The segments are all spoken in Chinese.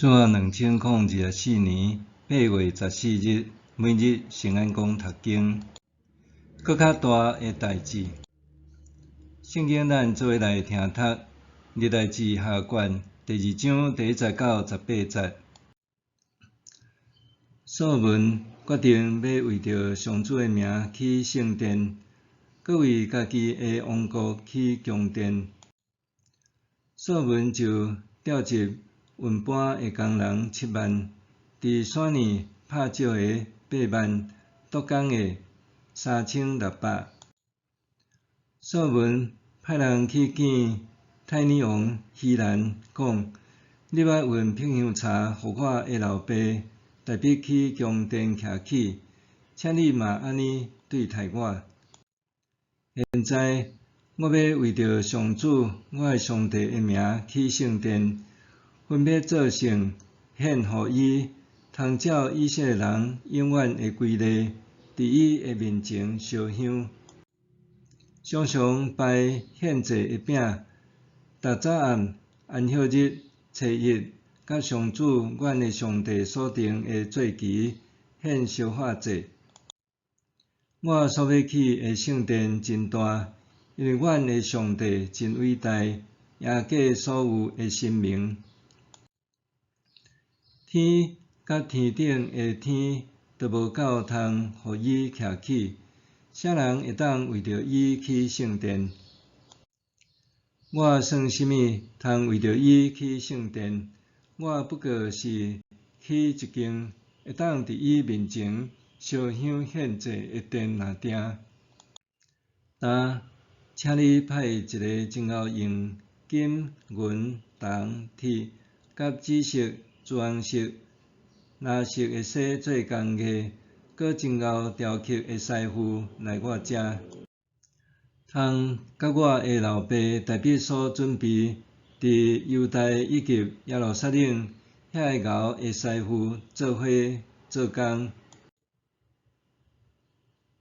自2024年8月14日，每日圣安宫读经，搁较大的代志。圣经咱做伙来听读，历代志下卷第2章第1节到18节。所罗门决定要为着上主的名起圣殿，搁为家己的王国起宫殿。所罗门就调集运搬的工人7万，伫山里拍石的8万，督工的3600。所罗门派人去见泰尼王希兰，讲：你捌运聘香茶予我的老爸大必去宫殿徛起，请你嘛安尼对待我。现在我要为着上主我的上帝的名起圣殿，分别做成献予伊，通照以色列人永远的规例，伫伊的面前烧香，常常摆献祭的饼，逐早暗安息日、初一，甲上主阮的上帝所定的节期献烧化祭。我所要起的圣殿真大，因为阮的上帝真伟大，也过所有的神明。天甲天顶的天都无够通互伊徛起，啥人会当为着伊起圣殿？我算什么通为着伊起圣殿？我不过是起一间会当伫伊面前烧香献祭的殿尔定。但请你派一个真够用金、银、铜、铁、甲紫色、朱红色、蓝色的丝做工艺，搁真够雕刻的师傅来我遮，通甲我的老爸大必所准备伫犹大以及耶路撒冷遐个熬的师傅做伙做工。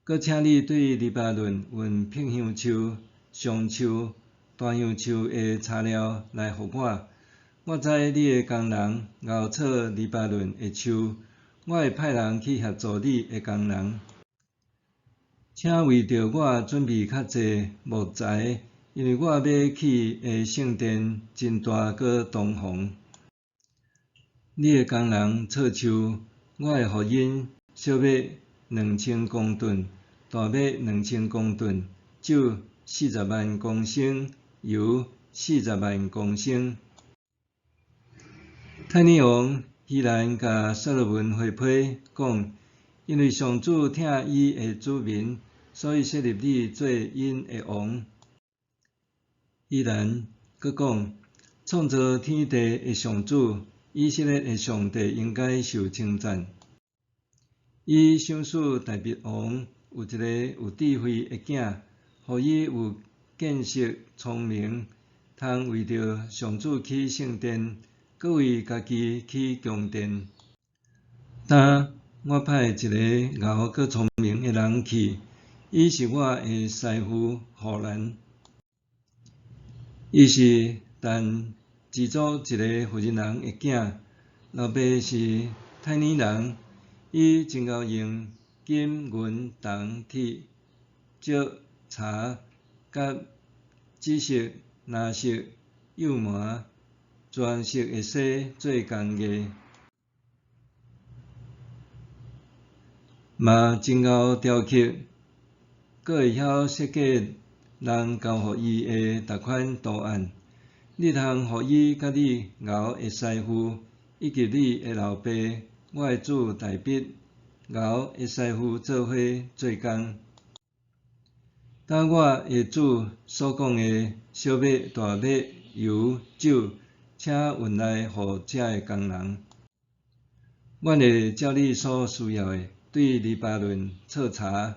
搁请你对黎巴嫩运聘香树、橡树、大香树的材料来予我。我知你的工人熬错黎巴嫩的树，我会派人去协助你的工人。请为着我准备较济木材，因为我要起的圣殿真大搁堂皇。你的工人错树，我会予因小麦2000公吨，大麦2000公吨，酒40万公升，油40万公升。泰尼王希兰甲所罗门回批讲：因为上主疼伊的子民，所以设立你做因的王。希兰阁讲：创造天地的上主，以色列的上帝应该受称赞。伊赏赐大必王有一个有智慧的囝，予伊有见识、聪明，通为着上主起圣殿，搁为家己起宫殿。但我派一个敖搁聪明的人去，伊是我的师傅户兰。伊是但自祖一个妇人的囝，老爸是泰尼人。伊真够用金、银、铜、铁、石、茶、甲紫色、蓝色、幼麻、朱红色的丝做工艺，嘛真够雕刻，阁会晓设计人交予伊的逐款图案。你通予伊甲你敖的师傅，以及你的老爸我的主大必敖的师傅做伙做工。当我的主所讲的小麦、大麦、油、酒，请运来予遮的工人。阮会照你所需要的，对黎巴嫩测查，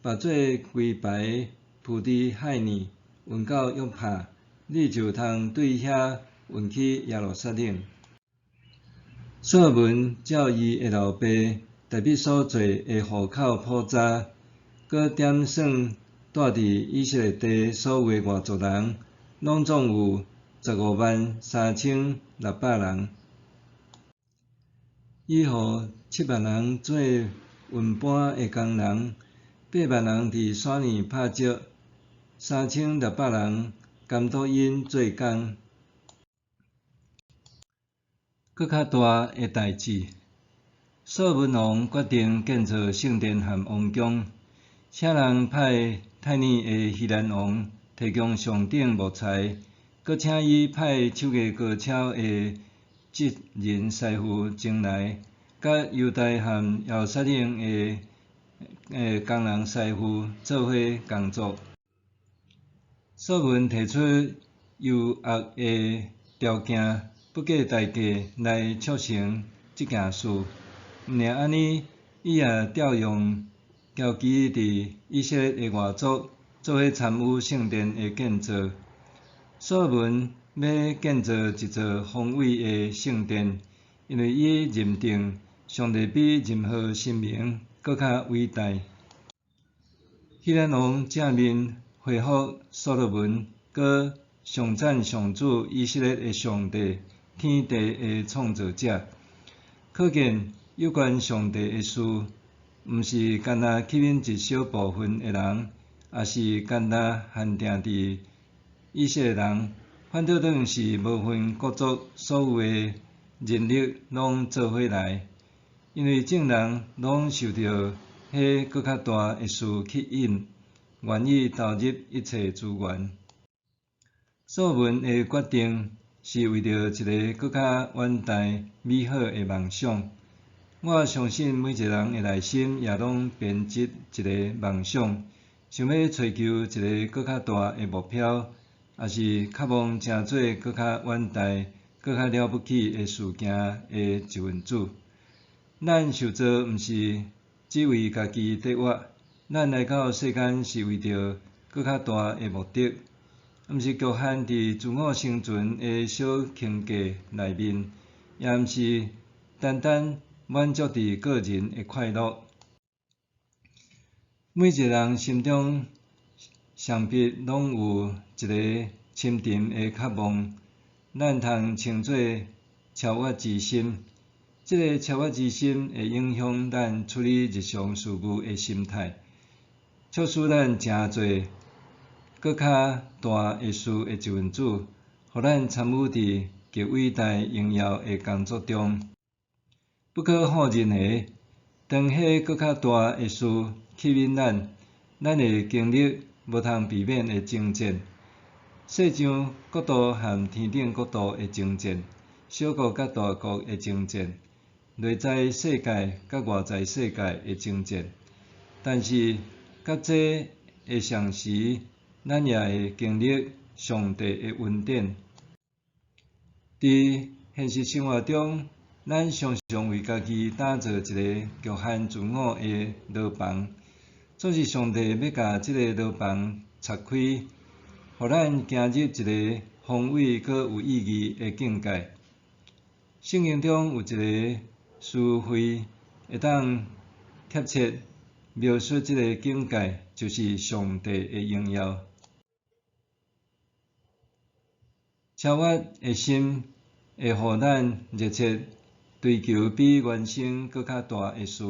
把做规排铺伫海里，运到约帕，你就通对遐运去耶路撒冷。所罗门照伊的老爸大必所做的户口普查，搁点算住伫以色列地所有的外族人，拢总有153600人。伊予7万人做运搬的工人，8万人伫山里拍石，3600人监督因做工。搁较大的代志，所罗门王决定建造圣殿和王宫，请人派泰尼的希兰王提供上等木材，搁请伊派手艺高超的职人师傅前来，甲犹大和耶路撒冷的工人师傅做伙工作。所罗门提出优渥的条件，不计代价来促成这件事。毋仅安尼，伊也调用侨期伫以色列的外族做伙参与圣殿的建造。所罗门要建造一座宏伟的圣殿，因为伊认定上帝比任何神明搁较伟大。希兰王正面回复所罗门，搁上赞上主以色列的上帝，天地的创造者。可见有关上帝的事，毋是干那吸引一小部分的人，也是干那限定伫以色列人，反倒等于是无分国族，所有的人力拢做伙来，因为众人拢受到迄搁较大的事吸引，愿意投入一切资源。所罗门的决定是为着一个搁较远大美好的梦想。我相信每一个人的内心也拢编织一个梦想，想要追求一个搁较大的目标，也是渴望成做搁较远大、搁较了不起的事件的一份子。咱受造毋是只为家己得活，咱来到世间是为着搁较大的目的，毋是局限伫自我生存的小境界内面，也毋是单单满足伫个人的快乐。每一个人心中想必拢有一个深沉的渴望，咱通称作超越之心。这个超越之心会影响咱处理日常事务的心态，促使咱诚侪搁较大的事的一份子，互咱参与伫极伟大荣耀的工作中。不可否认的，当迄搁较大的事吸引咱会经历无通避免的征战，细像国度和天顶国度的征战，小国甲大国的征战，内在世界甲外在世界的征战。但是，甲这的同时，咱也会经历上帝的恩典。伫现实生活中，咱常常为家己打造一个局限自我的牢房，总是上帝要甲这个牢房拆开，互咱行入一个宏伟搁有意义的境界。圣经中有一个词汇会当贴切描述这个境界，就是上帝的荣耀。超越的心会互咱热切追求比原生搁较大的事，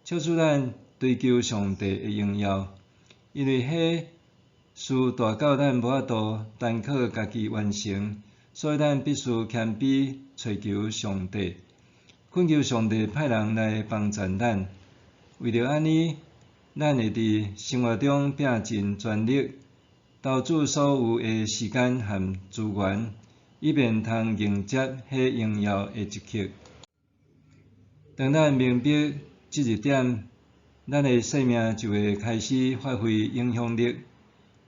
促使咱追求上帝的荣耀。因为迄事大到咱无法度单靠家己完成，所以咱必须谦卑寻求上帝，恳求上帝派人来帮助咱。为着安尼，咱会伫生活中拼尽全力，投注所有的时间和资源，以便通迎接迄荣耀的一刻。当咱明白这一点，咱的生命就会开始发挥影响力。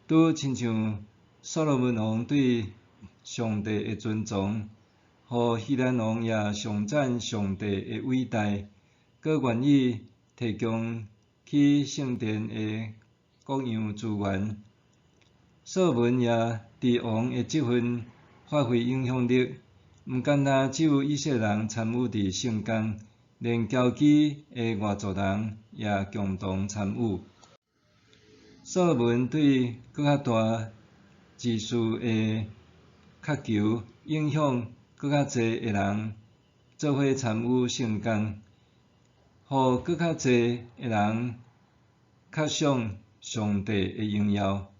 拄亲像所罗门王对上帝的尊重，互希兰王也上赞上帝的伟大，搁愿意提供去圣殿的各样资源。所罗门也伫王的这份发挥影响力，毋单单只有以色列人参与伫圣工，连侨期的外族人也共同参与。所罗门对搁较大之事的渴求，影响搁较侪的人，做伙参与圣工，互搁较侪个人较想上帝个荣耀。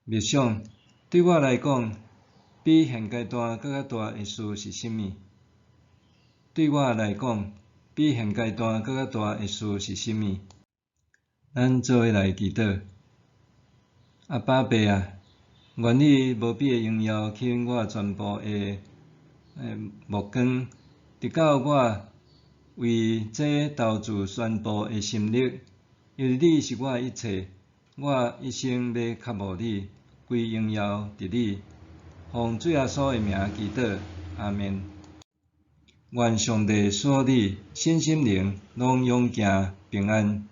默想，对我来讲，比现阶段搁较大的事是甚物？对我来讲，比现阶段搁较大的事是甚物？咱做伙来祈祷。阿爸爸啊，愿你无比的荣耀吸引我全部的目光，直到我为这投资宣布的心力，因为你是我的一切，我一生要渴慕你，归荣耀伫你。奉主耶稣的名祈祷，阿们。愿上帝所你身心灵拢永行平安。